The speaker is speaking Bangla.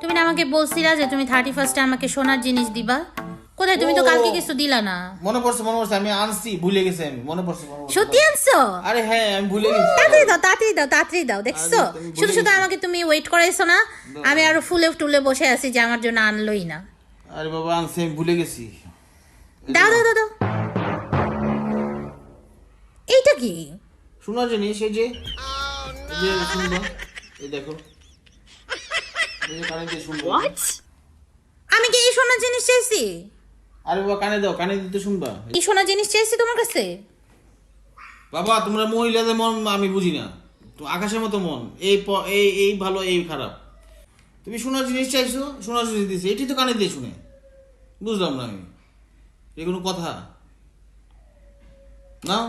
তুমি না আমাকে বলছিলা যে তুমি 31st আমাকে সোনার জিনিস দিবা, কোথায়? তুমি তো কালকে কিছু দিলা না। মনে পড়ছে আমি আনছি, ভুলে গেছি আমি, মনে পড়ছে। সত্যি আনছো? আরে হ্যাঁ আমি ভুলে গেছি। তাড়াতাড়ি দাও দেখছো? শুধু শুধু আমাকে তুমি ওয়েট করাইছো না, আমি আরো ফুলে টুলে বসে আছি যে আমার জন্য আনলোই না। আরে বাবা আনছি, আমি ভুলে গেছি। দাও। এইটা কি? শোনার জিনিস, এই যে শুনবা, এই দেখো, এই যে কানে দিয়ে শুনবা। আমি কি এই সোনার জিনিস চাইছি? আরে বাবা কানে দাও, কানে দিতে শুনবা। এই সোনার জিনিস চাইছি তোমার কাছে? বাবা তোমরা মহিলাদের মন আমি বুঝি না, তো আকাশের মতো মন, এই ভালো এই খারাপ। তুমি শোনার জিনিস চাইছো, শোনার জিনিস দিয়েছে, এটি তো কানে দিয়ে শুনে, বুঝলাম না আমি, এ কোনো কথা নাও।